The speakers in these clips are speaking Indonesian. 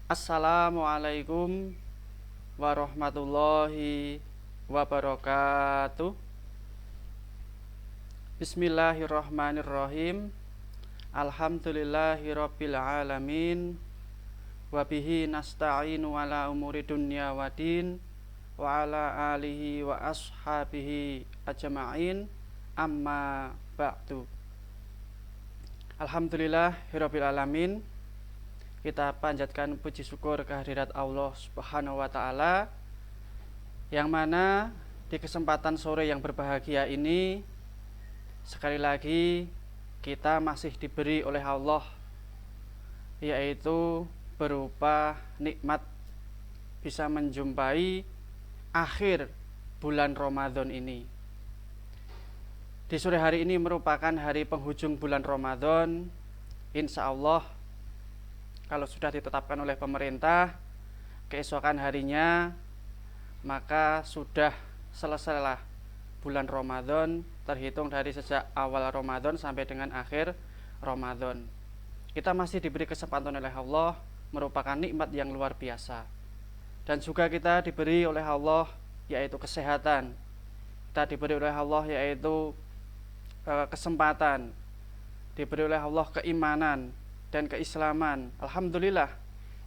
Assalamualaikum warahmatullahi wabarakatuh. Bismillahirrahmanirrahim. Alhamdulillahirabbil alamin. Wabihi nasta'inu ala umuri dunya waddin wa ala alihi wa ashabihi ajma'in. Amma ba'du. Alhamdulillahirabbil alamin. Kita panjatkan puji syukur kehadirat Allah Subhanahu wa taala, yang mana di kesempatan sore yang berbahagia ini sekali lagi kita masih diberi oleh Allah, yaitu berupa nikmat bisa menjumpai akhir bulan Ramadan ini. Di sore hari ini merupakan hari penghujung bulan Ramadan. Insya Allah, kalau sudah ditetapkan oleh pemerintah, keesokan harinya maka sudah selesailah bulan Ramadan, terhitung dari sejak awal Ramadan sampai dengan akhir Ramadan. Kita masih diberi kesempatan oleh Allah, merupakan nikmat yang luar biasa. Dan juga kita diberi oleh Allah yaitu kesehatan. Kita diberi oleh Allah yaitu kesempatan. Diberi oleh Allah keimanan dan keislaman. Alhamdulillah,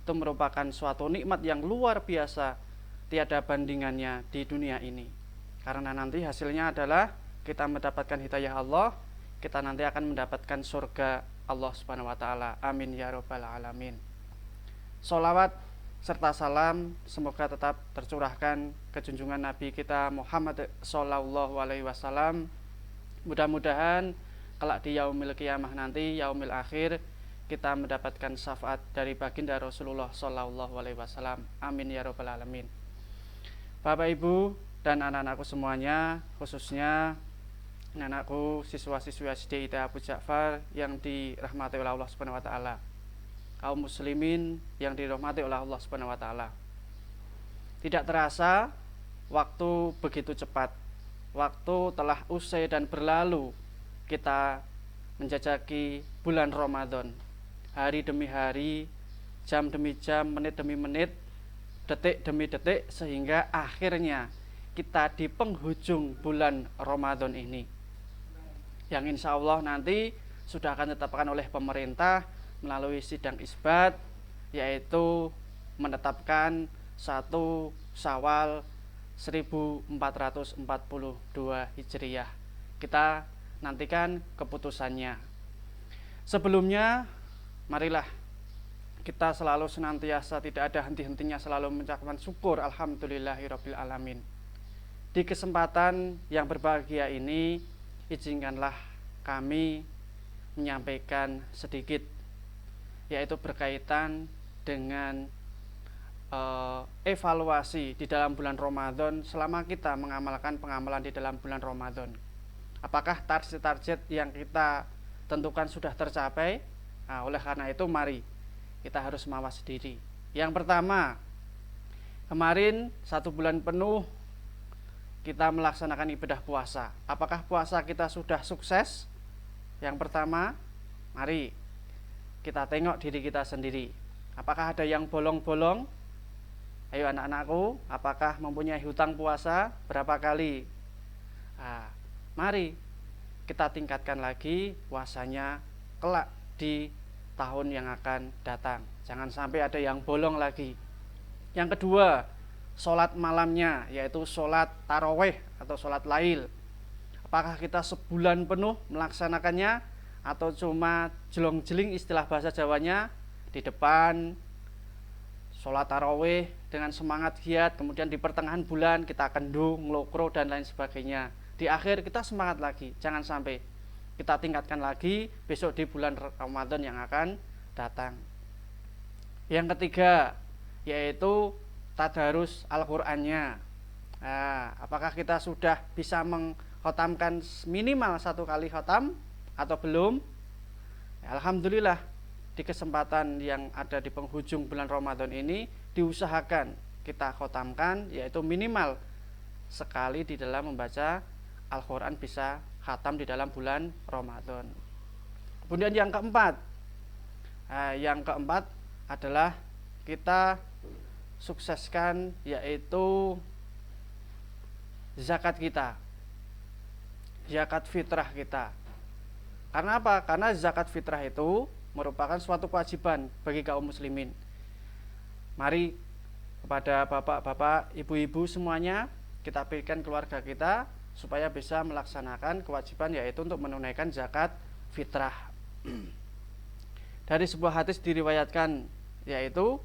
itu merupakan suatu nikmat yang luar biasa, tiada bandingannya di dunia ini. Karena nanti hasilnya adalah kita mendapatkan hidayah Allah, kita nanti akan mendapatkan surga Allah Subhanahu wa taala. Amin ya rabbal alamin. Sholawat serta salam semoga tetap tercurahkan ke junjungan Nabi kita Muhammad sallallahu alaihi wasallam. Mudah-mudahan kelak di yaumil qiyamah nanti, yaumil akhir, kita mendapatkan syafaat dari baginda Rasulullah sallallahu alaihi wasallam. Amin ya rabbal alamin. Bapak Ibu dan anak-anakku semuanya, khususnya anakku siswa-siswi SD ITA Abu Ja'far yang dirahmati oleh Allah Subhanahu wa taala. Kaum muslimin yang dirahmati oleh Allah Subhanahu wa taala. Tidak terasa waktu begitu cepat. Waktu telah usai dan berlalu. Kita menjajaki bulan Ramadan. Hari demi hari, jam demi jam, menit demi menit, detik demi detik, sehingga akhirnya kita di penghujung bulan Ramadan ini, yang insya Allah nanti sudah akan ditetapkan oleh pemerintah melalui sidang isbat, yaitu menetapkan 1 Syawal 1442 Hijriyah. Kita nantikan keputusannya. Sebelumnya, marilah kita selalu senantiasa tidak ada henti-hentinya selalu mengucapkan syukur alhamdulillahirabbil alamin. Di kesempatan yang berbahagia ini, izinkanlah kami menyampaikan sedikit, yaitu berkaitan dengan evaluasi di dalam bulan Ramadan selama kita mengamalkan pengamalan di dalam bulan Ramadan. Apakah target-target yang kita tentukan sudah tercapai? Nah, oleh karena itu mari kita harus mawas diri. Yang pertama, kemarin 1 bulan penuh kita melaksanakan ibadah puasa. Apakah puasa kita sudah sukses? Yang pertama, mari kita tengok diri kita sendiri. Apakah ada yang bolong-bolong? Ayo anak-anakku, apakah mempunyai hutang puasa? Berapa kali? Nah, mari kita tingkatkan lagi puasanya kelak di tahun yang akan datang. Jangan sampai ada yang bolong lagi. Yang kedua, sholat malamnya, yaitu sholat taraweh atau sholat lail. Apakah kita sebulan penuh melaksanakannya, atau cuma jelong-jeling istilah bahasa Jawanya, di depan sholat taraweh dengan semangat giat, kemudian di pertengahan bulan kita kendung, ngelokro dan lain sebagainya. Di akhir kita semangat lagi. Jangan sampai, kita tingkatkan lagi besok di bulan Ramadan yang akan datang. Yang ketiga, yaitu tadarus Al-Qur'annya. Nah, apakah kita sudah bisa mengkhatamkan minimal 1 kali khatam atau belum? Ya, alhamdulillah, di kesempatan yang ada di penghujung bulan Ramadan ini diusahakan kita khatamkan, yaitu minimal sekali di dalam membaca Al-Quran, bisa khatam di dalam bulan Ramadan. Kemudian yang keempat adalah kita sukseskan, yaitu zakat kita, zakat fitrah kita. Karena apa? Karena zakat fitrah itu merupakan suatu kewajiban bagi kaum muslimin. Mari kepada bapak-bapak, ibu-ibu semuanya, kita pilihkan keluarga kita supaya bisa melaksanakan kewajiban, yaitu untuk menunaikan zakat fitrah. Dari sebuah hadis diriwayatkan, yaitu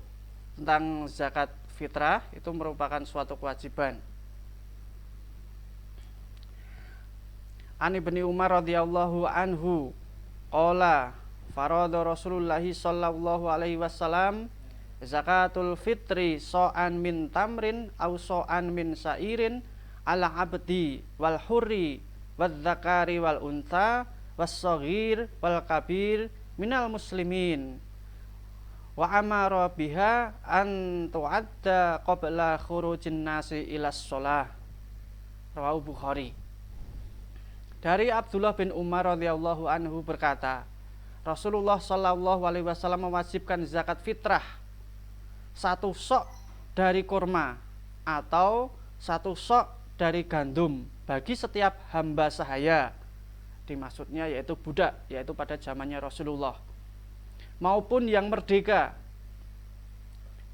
tentang zakat fitrah itu merupakan suatu kewajiban. An Ibnu Umar radhiyallahu anhu qala farada Rasulullah sallallahu alaihi wasallam zakatul fitri so'an min tamrin aw so'an min sa'irin ala abdi wal hurri wal dzakari wal untha was shaghir wal kabir minal muslimin wa amara biha an tu'adda qabla khurujin nasi ilas shalah. Rawahu Bukhari. Dari Abdullah bin Umar radhiyallahu anhu berkata, Rasulullah sallallahu alaihi wasallam mewajibkan zakat fitrah 1 sok dari kurma atau 1 sok dari gandum bagi setiap hamba sahaya. Dimaksudnya yaitu budak, yaitu pada zamannya Rasulullah, maupun yang merdeka,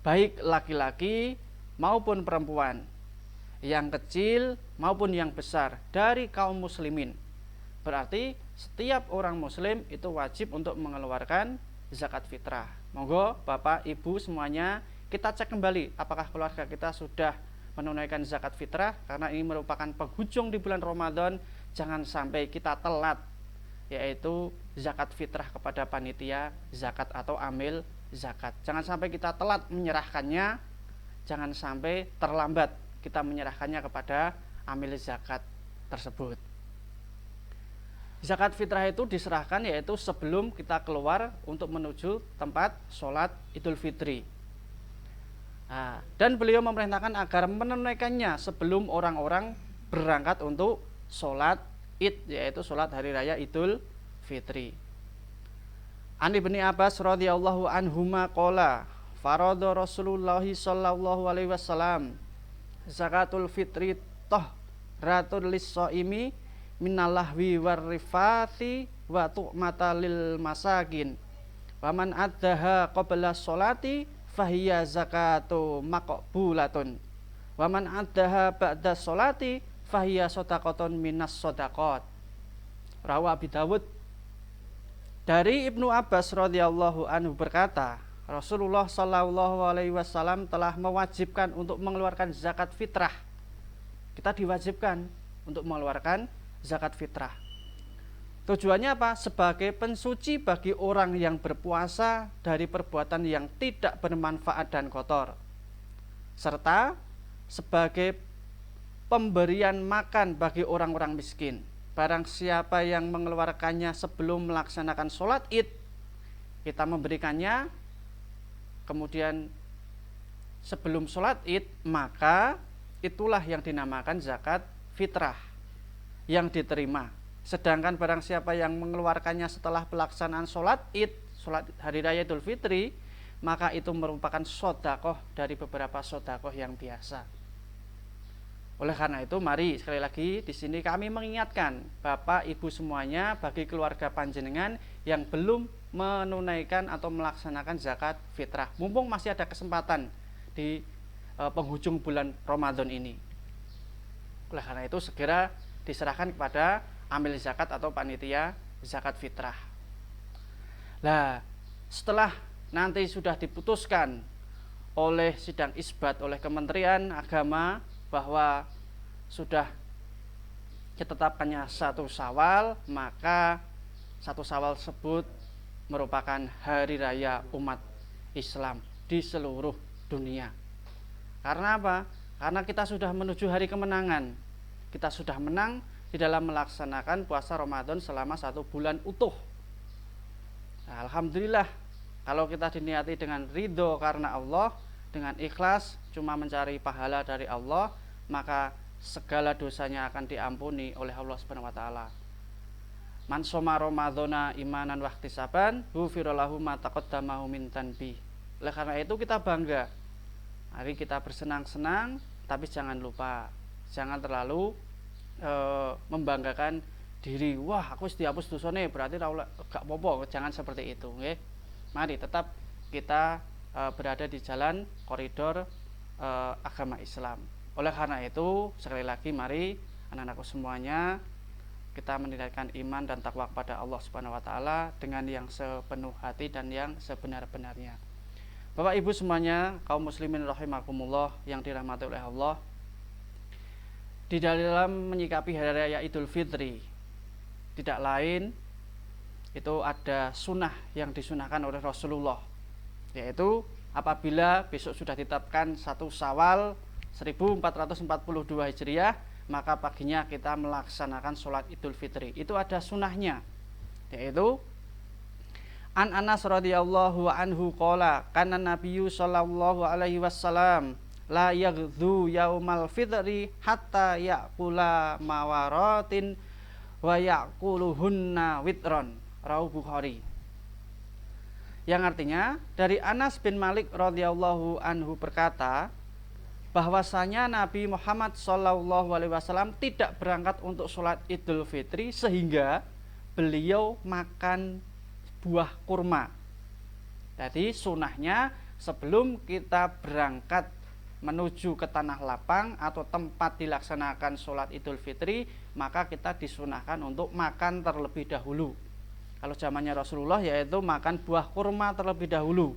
baik laki-laki maupun perempuan, yang kecil maupun yang besar dari kaum muslimin. Berarti setiap orang muslim itu wajib untuk mengeluarkan zakat fitrah. Monggo Bapak Ibu semuanya, kita cek kembali apakah keluarga kita sudah menunaikan zakat fitrah, karena ini merupakan penghujung di bulan Ramadan. Jangan sampai kita telat, yaitu zakat fitrah kepada panitia zakat atau amil zakat. Jangan sampai kita telat menyerahkannya, jangan sampai terlambat kita menyerahkannya kepada amil zakat tersebut. Zakat fitrah itu diserahkan yaitu sebelum kita keluar untuk menuju tempat sholat Idul Fitri. Dan beliau memerintahkan agar menunaikannya sebelum orang-orang berangkat untuk sholat Id, yaitu sholat hari raya Idul Fitri. An Ibnu Abbas radhiyallahu anhuma qala farada Rasulullah sallallahu alaihi wasallam zakatul fitri tahratul lis-shaimi minallahwi warrifati wa tu'mata lil masakin wa man addaha qabla sholati fahiya zakatu maqbulatun wa man addaha ba'da sholati fahiya shadaqatun minas shadaqat. Rawi Abi Dawud. Dari Ibnu Abbas radhiyallahu anhu berkata, Rasulullah sallallahu alaihi wasallam telah mewajibkan untuk mengeluarkan zakat fitrah. Kita diwajibkan untuk mengeluarkan zakat fitrah. Tujuannya apa? Sebagai pensuci bagi orang yang berpuasa dari perbuatan yang tidak bermanfaat dan kotor, serta sebagai pemberian makan bagi orang-orang miskin. Barang siapa yang mengeluarkannya sebelum melaksanakan sholat Id, kita memberikannya. Kemudian sebelum sholat Id, maka itulah yang dinamakan zakat fitrah yang diterima. Sedangkan barang siapa yang mengeluarkannya setelah pelaksanaan sholat Id, sholat hari raya Idul Fitri, maka itu merupakan sodakoh dari beberapa sodakoh yang biasa. Oleh karena itu, mari sekali lagi di sini kami mengingatkan Bapak Ibu semuanya, bagi keluarga panjenengan yang belum menunaikan atau melaksanakan zakat fitrah, mumpung masih ada kesempatan di penghujung bulan Ramadan ini. Oleh karena itu, segera diserahkan kepada amil zakat atau panitia zakat fitrah. Nah, setelah nanti sudah diputuskan oleh sidang isbat oleh Kementerian Agama bahwa sudah ditetapkannya 1 Syawal, maka 1 Syawal tersebut merupakan hari raya umat Islam di seluruh dunia. Karena apa? Karena kita sudah menuju hari kemenangan. Kita sudah menang di dalam melaksanakan puasa Ramadan selama 1 bulan utuh. Nah, alhamdulillah, kalau kita diniati dengan ridho karena Allah, dengan ikhlas cuma mencari pahala dari Allah, maka segala dosanya akan diampuni oleh Allah Subhanahu wa taala. Man shoma Ramadhana imanan wa ihtisaban, ghufira lahu ma taqaddama min dhanbi. Oleh karena itu kita bangga. Mari kita bersenang-senang, tapi jangan lupa, jangan terlalu membanggakan diri. Wah, aku dihapus dosane berarti gak apa-apa. Jangan seperti itu, nggih. Mari tetap kita berada di jalan koridor agama Islam. Oleh karena itu, sekali lagi mari anak-anakku semuanya kita meningkatkan iman dan takwa kepada Allah Subhanahu wa taala dengan yang sepenuh hati dan yang sebenar-benarnya. Bapak Ibu semuanya, kaum muslimin rahimakumullah yang dirahmati oleh Allah. Di dalam menyikapi hari raya Idul Fitri, tidak lain itu ada sunnah yang disunahkan oleh Rasulullah, yaitu apabila besok sudah ditetapkan 1 Syawal 1442 Hijriah, maka paginya kita melaksanakan sholat Idul Fitri. Itu ada sunnahnya, yaitu An Anas radhiyallahu anhu qala kana nabiyyu sallallahu alaihi wasallam la yaghdhu yaumal fitri hatta yaqula mawaratin wa yaquluhunna witron, rawahu Bukhari. Yang artinya dari Anas bin Malik radhiyallahu anhu berkata bahwasanya Nabi Muhammad sallallahu alaihi wasallam tidak berangkat untuk sholat Idul Fitri sehingga beliau makan buah kurma. Jadi sunahnya sebelum kita berangkat menuju ke tanah lapang atau tempat dilaksanakan sholat Idul Fitri, maka kita disunahkan untuk makan terlebih dahulu. Kalau zamannya Rasulullah yaitu makan buah kurma terlebih dahulu.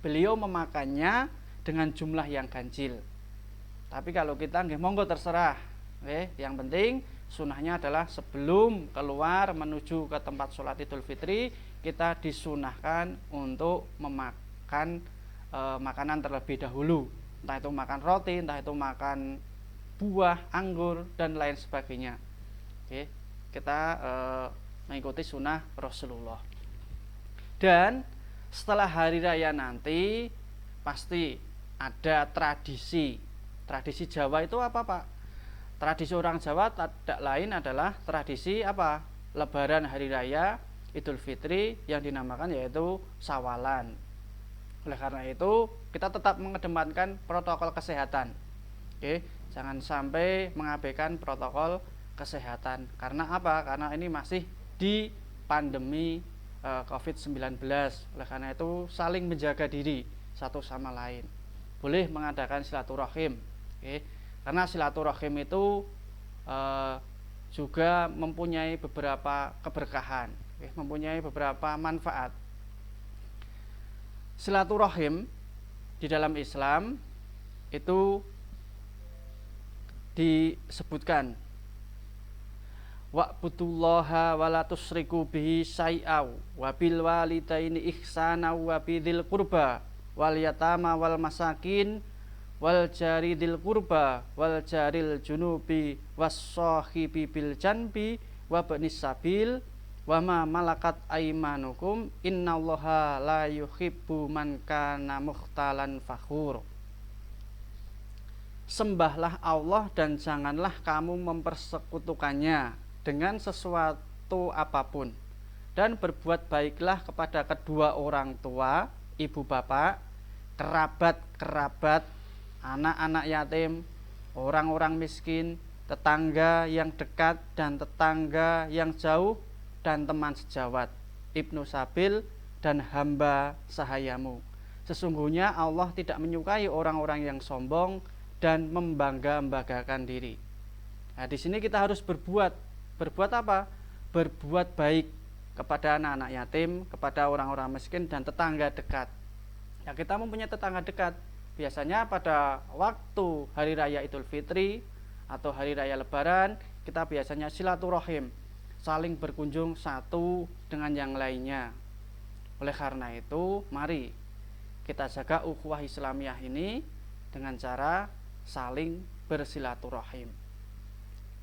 Beliau memakannya dengan jumlah yang ganjil. Tapi kalau kita nggih monggo terserah. Yang penting sunahnya adalah sebelum keluar menuju ke tempat sholat Idul Fitri, kita disunahkan untuk memakan makanan terlebih dahulu. Entah itu makan roti, entah itu makan buah, anggur, dan lain sebagainya. Oke, kita mengikuti sunnah Rasulullah. Dan setelah hari raya nanti pasti ada tradisi. Tradisi Jawa itu apa, Pak? Tradisi orang Jawa tidak lain adalah tradisi apa? Lebaran hari raya Idul Fitri yang dinamakan yaitu Sawalan. Oleh karena itu kita tetap mengedepankan protokol kesehatan. Oke, jangan sampai mengabaikan protokol kesehatan. Karena apa? Karena ini masih di pandemi COVID-19. Oleh karena itu saling menjaga diri satu sama lain. Boleh mengadakan silaturahim. Oke. Karena silaturahim itu juga mempunyai beberapa keberkahan, mempunyai beberapa manfaat. Silaturahim di dalam Islam itu disebutkan wa'budullaha wa la tusyriku bihi syai'aw wa bil walidaini ihsana wa bidzil qurba wal yatama wal masakin wal jari dil qurba wal jaril junubi was sahibi bil janbi wa banis sabil wa ma malakat aimanukum innallaha la yuhibbu man kana mukhtalan fakhur. Sembahlah Allah dan janganlah kamu mempersekutukannya dengan sesuatu apapun, dan berbuat baiklah kepada kedua orang tua, ibu bapak, kerabat-kerabat, anak-anak yatim, orang-orang miskin, tetangga yang dekat dan tetangga yang jauh, dan teman sejawat, ibnu sabil, dan hamba sahayamu. Sesungguhnya Allah tidak menyukai orang-orang yang sombong dan membangga-banggakan diri. Nah, di sini kita harus berbuat apa? Berbuat baik kepada anak-anak yatim, kepada orang-orang miskin dan tetangga dekat. Ya, kita mempunyai tetangga dekat. Biasanya pada waktu hari raya Idul Fitri atau hari raya Lebaran, kita biasanya silaturahim, saling berkunjung satu dengan yang lainnya. Oleh karena itu, mari kita jaga ukhuwah Islamiyah ini dengan cara saling bersilaturahim.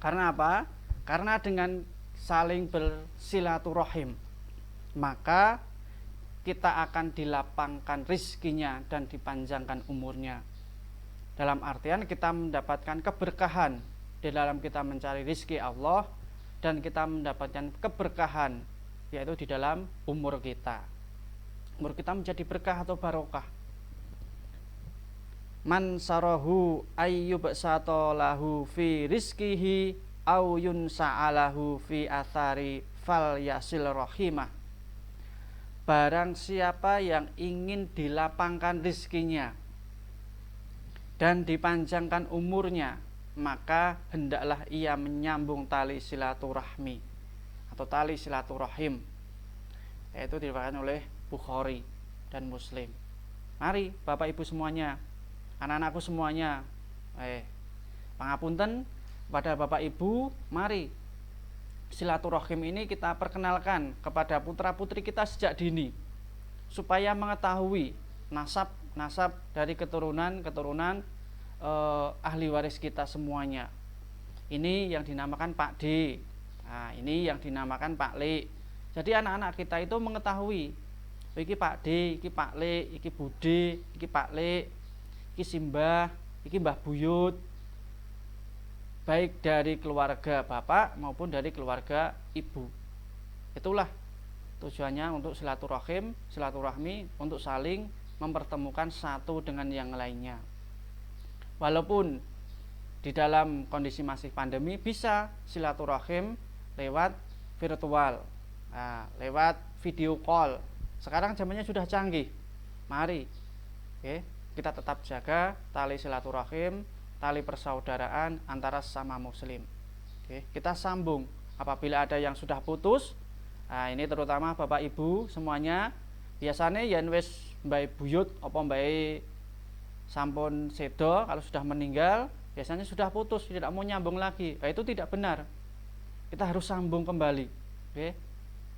Karena apa? Karena dengan saling bersilaturahim, maka kita akan dilapangkan rizkinya dan dipanjangkan umurnya. Dalam artian kita mendapatkan keberkahan di dalam kita mencari rizki Allah, dan kita mendapatkan keberkahan yaitu di dalam umur kita. umur kita menjadi berkah atau barokah. Man sarahu ayyub sato lahu fi rizkihi au yunsa'alahu fi athari fal yasil rahimah. Barang siapa yang ingin dilapangkan rizkinya dan dipanjangkan umurnya, maka hendaklah ia menyambung tali silaturahmi atau tali silaturahim, yaitu diriwayatkan oleh Bukhari dan Muslim. Mari Bapak Ibu semuanya, anak-anakku semuanya, pangapunten kepada Bapak Ibu, mari silaturahim ini kita perkenalkan kepada putra-putri kita sejak dini, supaya mengetahui nasab dari keturunan ahli waris kita semuanya. Ini yang dinamakan Pak D, nah, ini yang dinamakan Pak Le. Jadi anak-anak kita itu mengetahui, iki Pak D, iki Pak Le, iki Bude, iki Pak Le, iki Simbah, iki Mbah Buyut, baik dari keluarga bapak maupun dari keluarga ibu. Itulah tujuannya untuk silaturahmi, untuk saling mempertemukan satu dengan yang lainnya. Walaupun di dalam kondisi masih pandemi, bisa silaturahim lewat virtual, lewat video call. Sekarang zamannya sudah canggih. Mari kita tetap jaga tali silaturahim, tali persaudaraan antara sesama muslim. Kita sambung apabila ada yang sudah putus. Nah, ini terutama Bapak Ibu semuanya, biasanya yen wis Mbak Buyut apa Mbak sampun sedo, kalau sudah meninggal biasanya sudah putus, tidak mau nyambung lagi. Nah, itu tidak benar. Kita harus sambung kembali.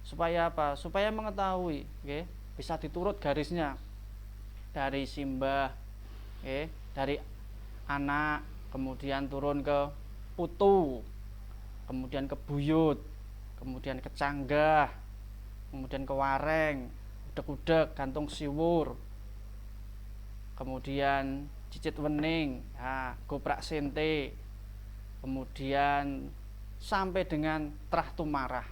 Supaya apa? Supaya mengetahui, bisa diturut garisnya dari simbah, dari anak, kemudian turun ke putu, kemudian ke buyut, kemudian ke canggah, kemudian ke wareng, udek-udek, gantung siwur, kemudian cicit wening, goprak sente, kemudian sampai dengan trah tumarah.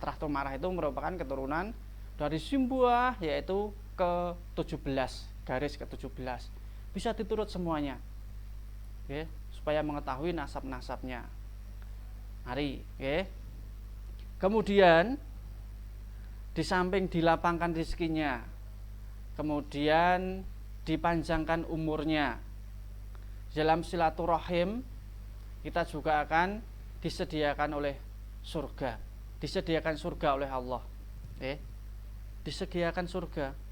Trah tumarah itu merupakan keturunan dari Simbuah, yaitu ke-17, garis ke-17. Bisa diturut semuanya, supaya mengetahui nasab-nasabnya. Mari, kemudian di samping dilapangkan rezekinya, kemudian dipanjangkan umurnya, dalam silaturahim kita juga akan disediakan oleh surga, disediakan surga oleh Allah, disediakan surga.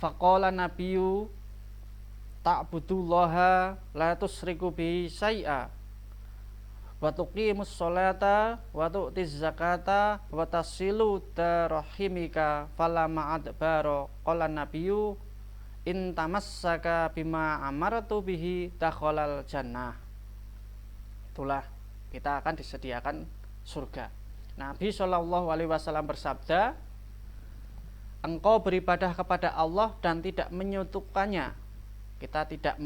Faqala nabiyyu ta'budullaha la tusyriku bihi syai'a wa tuqimus sholata wa tu'tiz zakata wa tasilu tarahimika falama adbaro. Qala nabiyyu in tamassaka bima amartu bihi dakhalal jannah. Itulah, kita akan disediakan surga. Nabi SAW bersabda, engkau beribadah kepada Allah dan tidak menyekutukannya. Kita tidak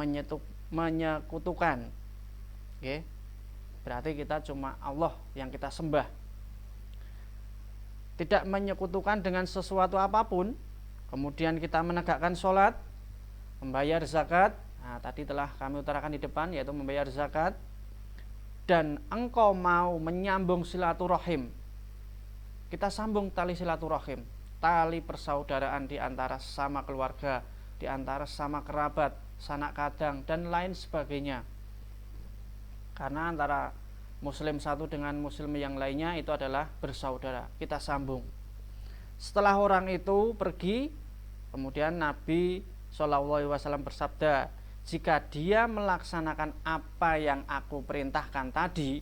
menyekutukan. Berarti kita cuma Allah yang kita sembah. Tidak menyekutukan dengan sesuatu apapun. Kemudian kita menegakkan sholat, membayar zakat. Nah, tadi telah kami utarakan di depan, yaitu membayar zakat. Dan engkau mau menyambung silaturahim. Kita sambung tali silaturahim, tali persaudaraan di antara sama keluarga, di antara sama kerabat, sanak kadang, dan lain sebagainya. Karena antara muslim satu dengan muslim yang lainnya itu adalah bersaudara. Kita sambung. Setelah orang itu pergi, kemudian Nabi SAW bersabda, jika dia melaksanakan apa yang aku perintahkan tadi,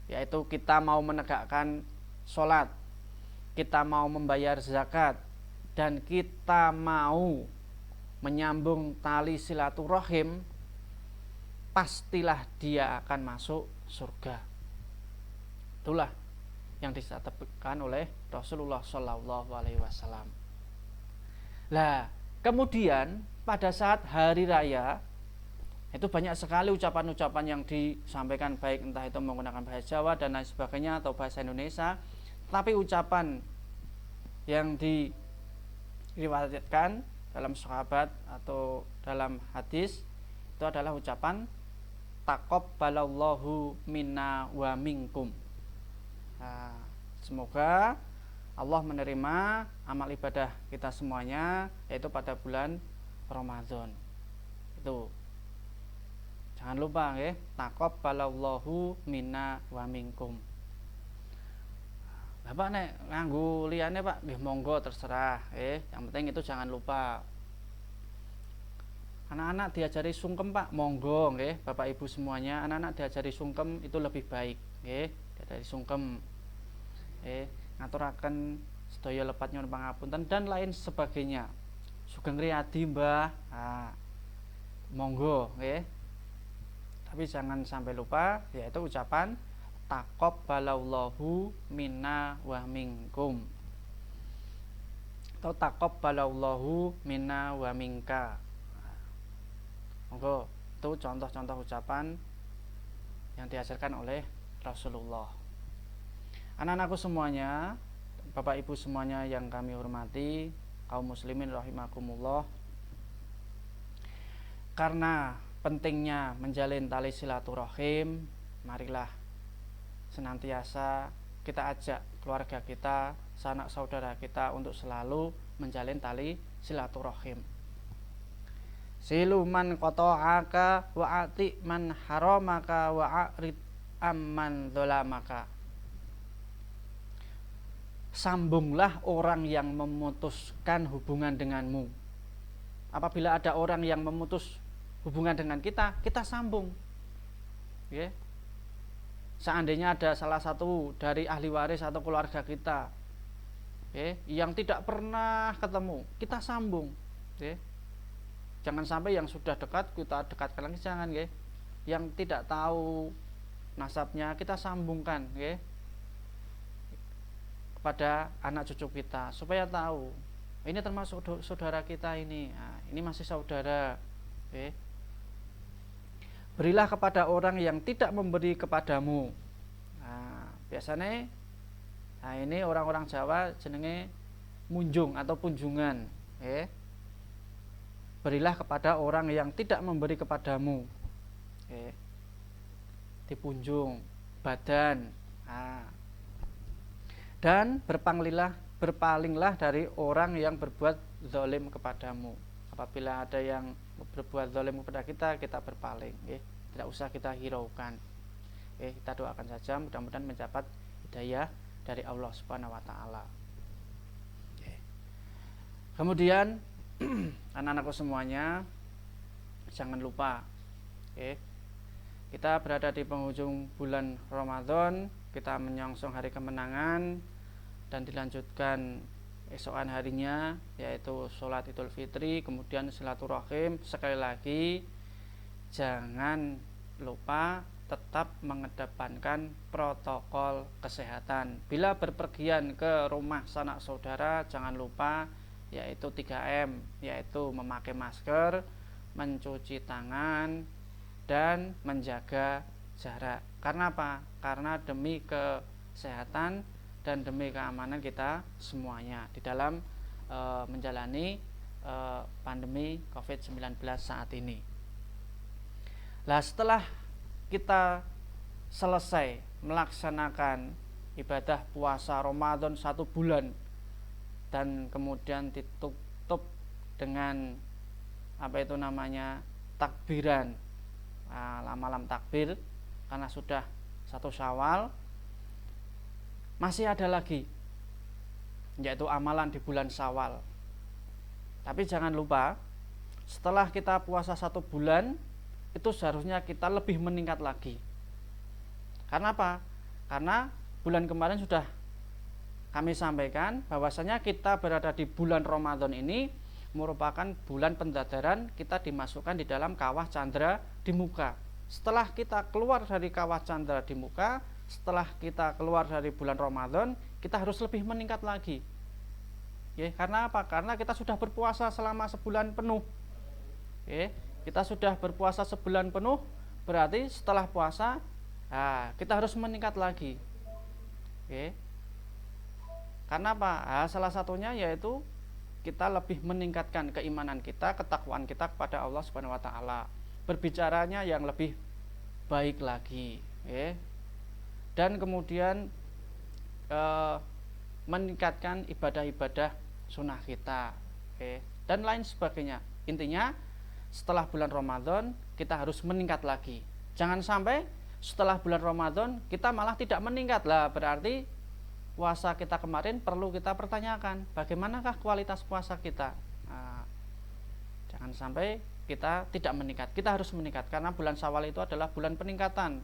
yaitu kita mau menegakkan sholat, kita mau membayar zakat, dan kita mau menyambung tali silaturahim, pastilah dia akan masuk surga. Itulah yang disabdakan oleh Rasulullah SAW. Lah, kemudian pada saat hari raya itu banyak sekali ucapan-ucapan yang disampaikan, baik entah itu menggunakan bahasa Jawa dan lain sebagainya atau bahasa Indonesia. Tapi ucapan yang diriwayatkan dalam sahabat atau dalam hadis itu adalah ucapan taqabbalallahu minna wa minkum. Nah, semoga Allah menerima amal ibadah kita semuanya, yaitu pada bulan Ramadan. Itu jangan lupa ya, taqabbalallahu minna wa minkum. Bapak nek nganggo liyane Pak, nggih monggo terserah, yang penting itu jangan lupa. Anak-anak diajari sungkem Pak, monggo nggih, Bapak Ibu semuanya, anak-anak diajari sungkem itu lebih baik, nggih, diajari sungkem. Ngaturaken sedaya lepat nyuwun pangapunten dan lain sebagainya. Sugeng riyadi Mbah. Monggo nggih. Tapi jangan sampai lupa yaitu ucapan taqabbalallahu minna wa minkum. Atau taqabbalallahu minna wa minka. Monggo, itu contoh-contoh ucapan yang dihasilkan oleh Rasulullah. Anak-anakku semuanya, Bapak Ibu semuanya yang kami hormati, kaum muslimin rahimakumullah. Karena pentingnya menjalin tali silaturahim, marilah senantiasa kita ajak keluarga kita, sanak saudara kita untuk selalu menjalin tali silaturahim. Silu man qata'aka wa ati man haramaka wa a'rid amman dzalamaka. Sambunglah orang yang memutuskan hubungan denganmu. Apabila ada orang yang memutus hubungan dengan kita, kita sambung. Ya. Seandainya ada salah satu dari ahli waris atau keluarga kita, yang tidak pernah ketemu, kita sambung. Jangan sampai yang sudah dekat kita dekatkan lagi, jangan. Yang tidak tahu nasabnya kita sambungkan kepada anak cucu kita supaya tahu ini termasuk saudara kita ini. Nah, ini masih saudara. Berilah kepada orang yang tidak memberi kepadamu. Nah, biasanya ini orang-orang Jawa jenenge munjung atau punjungan. Berilah kepada orang yang tidak memberi kepadamu. Dipunjung badan. Nah, dan berpalinglah dari orang yang berbuat zalim kepadamu. Apabila ada yang berbuat zalim kepada kita, kita berpaling. Tidak usah kita hiraukan. Kita doakan saja, mudah-mudahan mendapat hidayah dari Allah Subhanahu wa Ta'ala. Kemudian anak-anakku semuanya, jangan lupa kita berada di penghujung bulan Ramadan, kita menyongsong hari kemenangan dan dilanjutkan esokan harinya yaitu sholat Idul Fitri, kemudian silaturahim. Sekali lagi jangan lupa tetap mengedepankan protokol kesehatan. Bila berpergian ke rumah sanak saudara, jangan lupa yaitu 3M, yaitu memakai masker, mencuci tangan, dan menjaga jarak. Karena apa? Karena demi kesehatan dan demi keamanan kita semuanya di dalam menjalani pandemi COVID-19 saat ini. Nah, setelah kita selesai melaksanakan ibadah puasa Ramadan 1 bulan dan kemudian ditutup dengan takbiran, malam takbir karena sudah 1 Syawal, masih ada lagi yaitu amalan di bulan Syawal. Tapi jangan lupa setelah kita puasa 1 bulan itu seharusnya kita lebih meningkat lagi. Karena apa? Karena bulan kemarin sudah kami sampaikan bahwasanya kita berada di bulan Ramadan ini merupakan bulan pendadaran kita dimasukkan di dalam kawah candra di muka. Setelah kita keluar dari kawah candra di muka, setelah kita keluar dari bulan Ramadan, kita harus lebih meningkat lagi. Karena apa? Karena kita sudah berpuasa selama sebulan penuh. Kita sudah berpuasa sebulan penuh, berarti setelah puasa kita harus meningkat lagi. Karena apa? Salah satunya yaitu kita lebih meningkatkan keimanan kita, ketakwaan kita kepada Allah Subhanahu wa taala. Berbicaranya yang lebih baik lagi, ya. Dan kemudian meningkatkan ibadah-ibadah sunnah kita, ya. Dan lain sebagainya. Intinya setelah bulan Ramadan kita harus meningkat lagi. Jangan sampai setelah bulan Ramadan kita malah tidak meningkat lah, berarti puasa kita kemarin perlu kita pertanyakan, bagaimanakah kualitas puasa kita. Nah, jangan sampai kita tidak meningkat. Kita harus meningkat karena bulan Syawal itu adalah bulan peningkatan,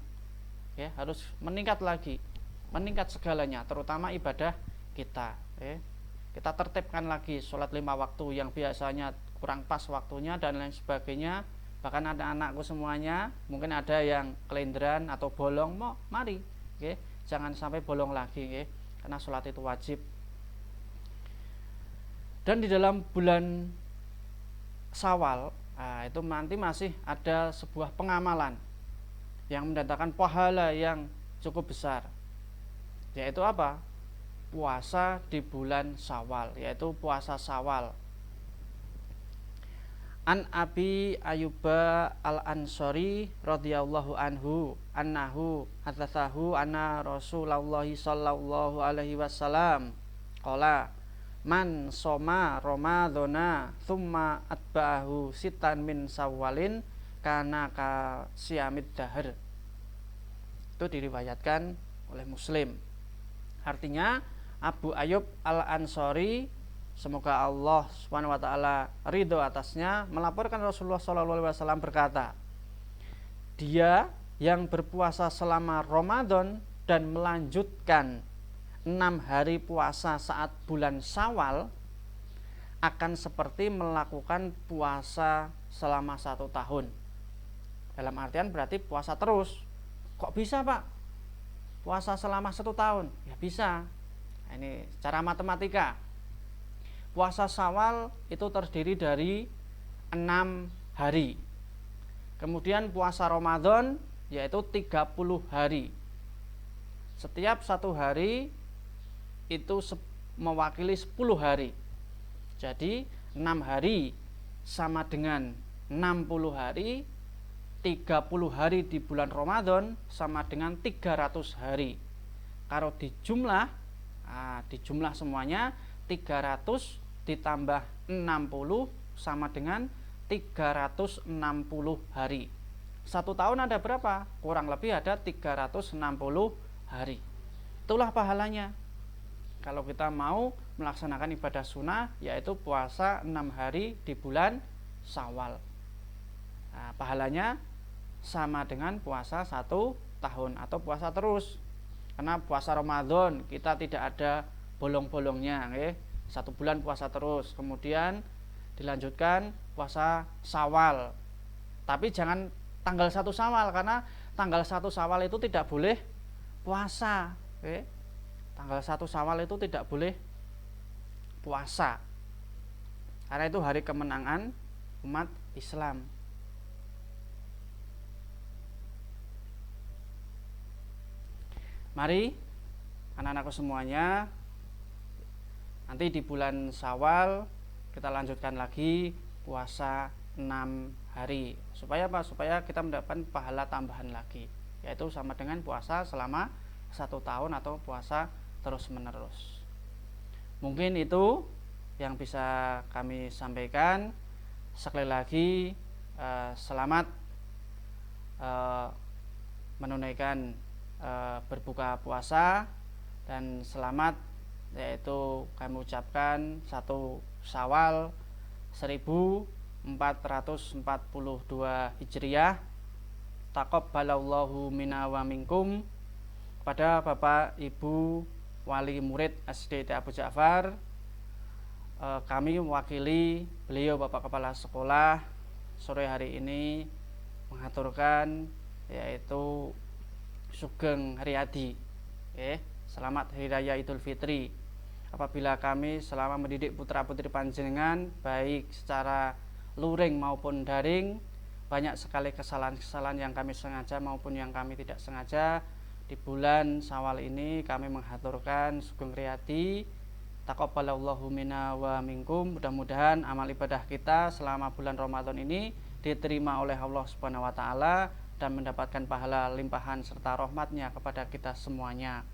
ya, harus meningkat lagi, meningkat segalanya, terutama ibadah kita, ya. Kita tertibkan lagi sholat 5 waktu yang biasanya kurang pas waktunya dan lain sebagainya. Bahkan anak-anakku semuanya mungkin ada yang kelenderan atau bolong, mari, ya, jangan sampai bolong lagi, ya, karena sholat itu wajib. Dan di dalam bulan Syawal, itu nanti masih ada sebuah pengamalan yang mendatangkan pahala yang cukup besar, yaitu apa? Puasa di bulan Syawal, yaitu puasa Syawal. An Abi Ayyuba Al-Ansari radhiyallahu anhu annahu hadatsahu anna Rasulullah sallallahu alaihi wasallam qala man soma ramadhana thumma atba'ahu sitan min Syawalin kana ka siyamid dahr. Itu diriwayatkan oleh Muslim. Artinya Abu Ayyub Al-Ansari, semoga Allah Subhanahu wa taala ridho atasnya, melaporkan Rasulullah sallallahu alaihi wasallam berkata, dia yang berpuasa selama Ramadan dan melanjutkan 6 hari puasa saat bulan Syawal akan seperti melakukan puasa selama 1 tahun. Dalam artian berarti puasa terus. Kok bisa, Pak? Puasa selama 1 tahun? Ya bisa. Nah, ini secara matematika. Puasa Syawal itu terdiri dari 6 hari. Kemudian puasa Ramadan yaitu 30 hari. Setiap 1 hari itu mewakili 10 hari. Jadi 6 hari sama dengan 60 hari. 30 hari di bulan Ramadan sama dengan 300 hari. Kalau dijumlah semuanya, 300 ditambah 60 sama dengan 360 hari. 1 tahun ada berapa? Kurang lebih ada 360 hari. Itulah pahalanya. Kalau kita mau melaksanakan ibadah sunnah, yaitu puasa 6 hari di bulan Syawal. Nah, pahalanya sama dengan puasa 1 tahun atau puasa terus. Karena puasa Ramadan kita tidak ada bolong-bolongnya, 1 bulan puasa terus. Kemudian dilanjutkan puasa Syawal. Tapi jangan tanggal 1 Syawal, karena tanggal 1 Syawal itu tidak boleh puasa, Tanggal 1 Syawal itu tidak boleh puasa. Karena itu hari kemenangan umat Islam. Mari anak-anakku semuanya, nanti di bulan Syawal kita lanjutkan lagi puasa 6 hari. Supaya apa? Supaya kita mendapatkan pahala tambahan lagi, yaitu sama dengan puasa selama 1 tahun atau puasa terus menerus. Mungkin itu yang bisa kami sampaikan. Sekali lagi selamat menunaikan berbuka puasa, dan selamat yaitu kami ucapkan 1 Syawal 1442 Hijriah. Taqabbalallahu minna wa minkum. Kepada Bapak Ibu Wali Murid SD Abu Ja'far, kami mewakili beliau Bapak Kepala Sekolah sore hari ini mengaturkan yaitu Sugeng Haryadi, selamat Hari Raya Idul Fitri. Apabila kami selama mendidik putra-putri panjenengan baik secara luring maupun daring, banyak sekali kesalahan-kesalahan yang kami sengaja maupun yang kami tidak sengaja, di bulan Syawal ini kami menghaturkan Sugeng Haryadi Taqabbalallahu minna wa minkum. Mudah-mudahan amal ibadah kita selama bulan Ramadan ini diterima oleh Allah Subhanahu wa taala dan mendapatkan pahala limpahan serta rahmatnya kepada kita semuanya.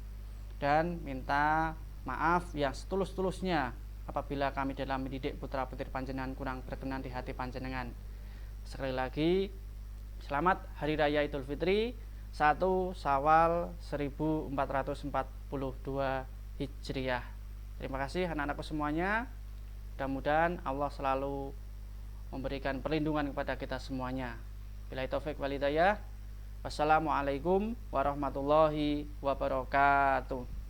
Dan minta maaf yang setulus-tulusnya apabila kami dalam mendidik putra-putri panjenengan kurang berkenan di hati panjenengan. Sekali lagi, selamat Hari Raya Idul Fitri 1 Syawal 1442 Hijriah. Terima kasih anak-anakku semuanya. Mudah-mudahan Allah selalu memberikan perlindungan kepada kita semuanya. Billahi taufik wal hidayah. Wassalamualaikum warahmatullahi wabarakatuh.